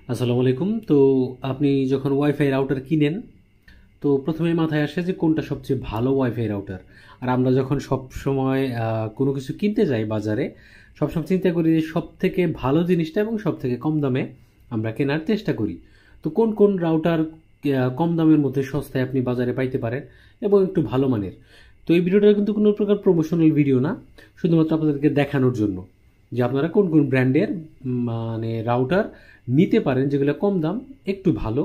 আসসালামু আলাইকুম। তো আপনি যখন ওয়াইফাই রাউটার কিনেন, তো প্রথমে মাথায় আসে যে কোনটা সবচেয়ে ভালো ওয়াইফাই রাউটার। আর আমরা যখন সব সময় কোনো কিছু কিনতে যাই বাজারে, সবসময় চিন্তা করি যে সব থেকে ভালো জিনিসটা এবং সব থেকে কম দামে আমরা কেনার চেষ্টা করি। তো কোন কোন রাউটার কম দামের মধ্যে সস্তায় আপনি বাজারে পাইতে পারেন এবং একটু ভালো মানের। তো এই ভিডিওটা কিন্তু কোনো প্রকার প্রমোশনাল ভিডিও না, শুধুমাত্র আপনাদেরকে দেখানোর জন্য যে আপনারা কোন কোন ব্র্যান্ডের মানে রাউটার নিতে পারেন, যেগুলো কম দাম, একটু ভালো।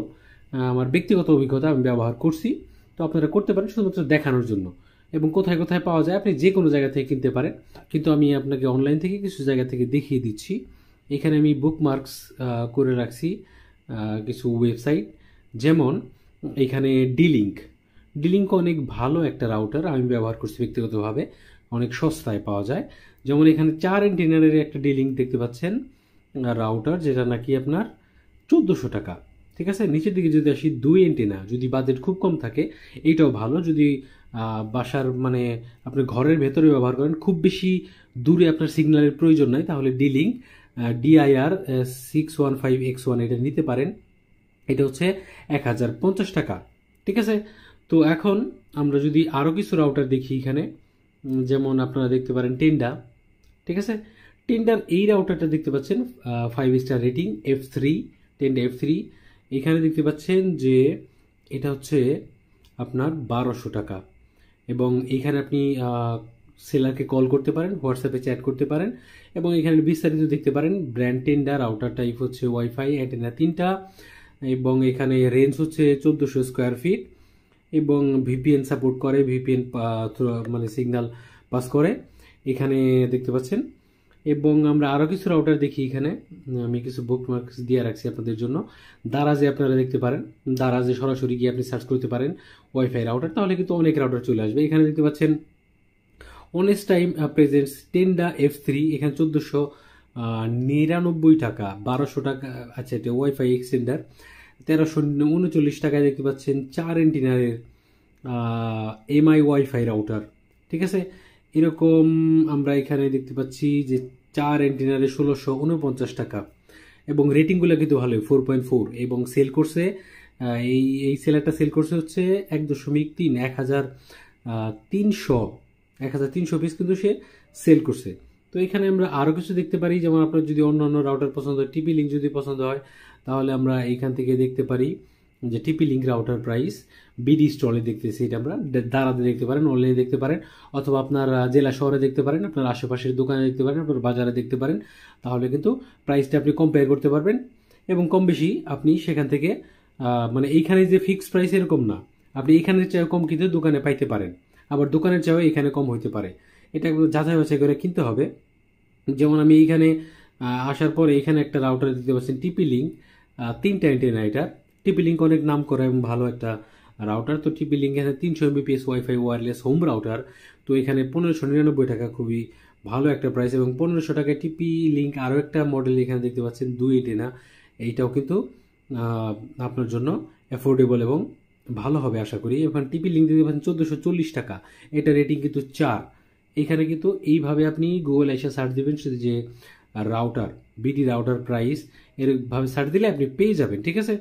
আমার ব্যক্তিগত অভিজ্ঞতা, আমি ব্যবহার করছি। তো আপনারা করতে পারেন শুধুমাত্র দেখানোর জন্য। এবং কোথায় কোথায় পাওয়া যায় আপনি যে কোনো জায়গা থেকে কিনতে পারেন, কিন্তু আমি আপনাকে অনলাইন থেকে কিছু জায়গা থেকে দেখিয়ে দিচ্ছি। এখানে আমি বুকমার্কস করে রাখছি কিছু ওয়েবসাইট। যেমন এখানে ডিলিঙ্ক। ডিলিঙ্ক অনেক ভালো একটা রাউটার, আমি ব্যবহার করছি ব্যক্তিগতভাবে, অনেক সস্তায় পাওয়া যায়। যেমন এখানে 4 একটা ডিলিঙ্ক দেখতে পাচ্ছেন রাউটার, যেটা নাকি আপনার 1400 টাকা। ঠিক আছে, নিচের দিকে যদি আসি 2 এন্টিনা, যদি বাজেট খুব কম থাকে এইটাও ভালো। যদি বাসার মানে আপনি ঘরের ভেতরে ব্যবহার করেন, খুব বেশি দূরে আপনার সিগন্যালের প্রয়োজন নাই, তাহলে ডিলিঙ্ক DIR 615X1 এটা নিতে পারেন। এটা হচ্ছে 1050 টাকা। ঠিক আছে। তো এখন আমরা যদি আরও কিছু রাউটার দেখি এখানে, যেমন আপনারা দেখতে পারেন টেন্ডা। ঠিক আছে, টেন্ডার এই রাউটারটা দেখতে পাচ্ছেন 5 star rating, F3, Tenda F3। এখানে দেখতে পাচ্ছেন যে এটা হচ্ছে আপনার 1200 টাকা। এবং এইখানে আপনি সেলারকে কল করতে পারেন, হোয়াটসঅ্যাপে চ্যাট করতে পারেন, এবং এখানে বিস্তারিত দেখতে পারেন। ব্র্যান্ড টেন্ডার, রাউটার টাইপ হচ্ছে ওয়াইফাই, অ্যান্টেনা 3টা, এবং এখানে রেঞ্জ হচ্ছে 1400 স্কোয়ার ফিট, এবং ভিপিএন সাপোর্ট করে, ভিপিএন মানে সিগন্যাল পাস করে এখানে দেখতে পাচ্ছেন। এবং আমরা আরও কিছু রাউটার দেখি এখানে, আমি কিছু বুকমার্কস দিয়ে রাখছি আপনাদের জন্য। দারাজে আপনারা দেখতে পারেন, দারাজে সরাসরি গিয়ে আপনি সার্চ করতে পারেন ওয়াইফাই রাউটার, তাহলে কিন্তু অনেক রাউটার চলে আসবে। এখানে দেখতে পাচ্ছেন honest time presents Tenda F3, এখানে 1499 টাকা, 1200 টাকা। আচ্ছা, এটা ওয়াইফাই এক্সটেন্ডার 1339 টাকায় দেখতে পাচ্ছেন 4 এন্টিনারের MI ওয়াইফাই রাউটার। ঠিক আছে, এরকম আমরা এখানে দেখতে পাচ্ছি যে 4 এন্টিনারে 1649 টাকা। এবং রেটিংগুলো কিন্তু ভালোই, 4.4, এবং সেল করছে এই এই সেলারটা সেল করছে হচ্ছে 1.3, 1300 পিস কিন্তু সে সেল করছে। তো এখানে আমরা আরও কিছু দেখতে পারি, যেমন আপনার যদি অন্য অন্য রাউটার পছন্দ হয়, টিপি লিঙ্ক যদি পছন্দ হয়, তাহলে আমরা এইখান থেকে দেখতে পারি যে টিপি লিঙ্ক রাউটার প্রাইস বিডি স্টলে দেখতেছি, এটা আমরা দাঁড়াতে দেখতে পারেন, অনলাইনে দেখতে পারেন, অথবা আপনার জেলা শহরে দেখতে পারেন, আপনার আশেপাশের দোকানে দেখতে পারেন, আপনার বাজারে দেখতে পারেন। তাহলে কিন্তু প্রাইসটা আপনি কম্পেয়ার করতে পারবেন, এবং কম বেশি আপনি সেখান থেকে মানে এইখানে যে ফিক্সড প্রাইস এরকম না, আপনি এখানের চেয়ে কম কিন্তু দোকানে পাইতে পারেন, আবার দোকানের চেয়েও এখানে কম হইতে পারে। এটা একটু যাচাই বাছাই করে কিনতে হবে। যেমন আমি এইখানে আসার পরে এখানে একটা রাউটার দিতে পারছেন টিপি লিঙ্ক, 3টা অ্যান্টেনা। এটা টিপি লিঙ্ক অনেক নাম করা এবং ভালো একটা রাউটার। তো টিপি লিঙ্ক এখানে 300 Mbps wifi wireless home router. তো এখানে 1599 টাকা, খুবই ভালো একটা প্রাইস। এবং 1500 টাকায় টিপি লিঙ্ক আরও একটা মডেল এখানে দেখতে পাচ্ছেন 2 অ্যান্টেনা, এইটাও কিন্তু আপনার জন্য অ্যাফোর্ডেবল এবং ভালো হবে আশা করি। এখানে টিপি লিঙ্ক দিতে পাচ্ছেন 1440 টাকা, এটা রেটিং কিন্তু 4। এখানে কিন্তু এইভাবে আপনি গুগল এসে সার্চ দেবেন শুধু যে রাউটার, বিডি রাউটার প্রাইস, এরভাবে সার্চ দিলে আপনি পেয়ে যাবেন। ঠিক আছে।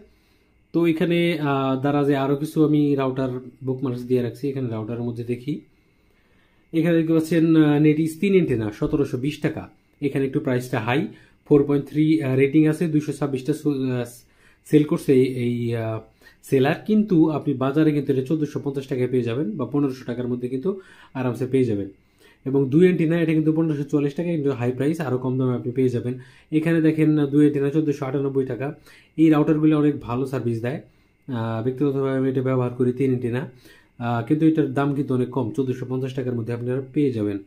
তো এখানে দারাজে আরও কিছু আমি রাউটার বুকমার্কস দিয়ে রাখছি। এখানে রাউটারের মধ্যে দেখি, এখানে দেখতে পাচ্ছেন নেটিস 3 এন্টেনা 1720 টাকা। এখানে একটু প্রাইসটা হাই, 4.3 রেটিং আছে, 226টা সেল করছে এই সেলার। কিন্তু আপনি বাজারে কিন্তু এটা 1450 টাকায় পেয়ে যাবেন, বা 1500 টাকার মধ্যে কিন্তু আরামসে পেয়ে যাবেন। এবং 2 এন্টিনা এটা কিন্তু 1540 টাকা, কিন্তু হাই প্রাইস, আরও কম দামে আপনি পেয়ে যাবেন। এখানে দেখেন 2 এন্টিনা 1498 টাকা। এই রাউটারগুলো অনেক ভালো সার্ভিস দেয়। ব্যক্তিগতভাবে আমি এটা ব্যবহার করি 3 এন্টিনা, কিন্তু এটার দাম কিন্তু অনেক কম, 1450 টাকার মধ্যে আপনারা পেয়ে যাবেন।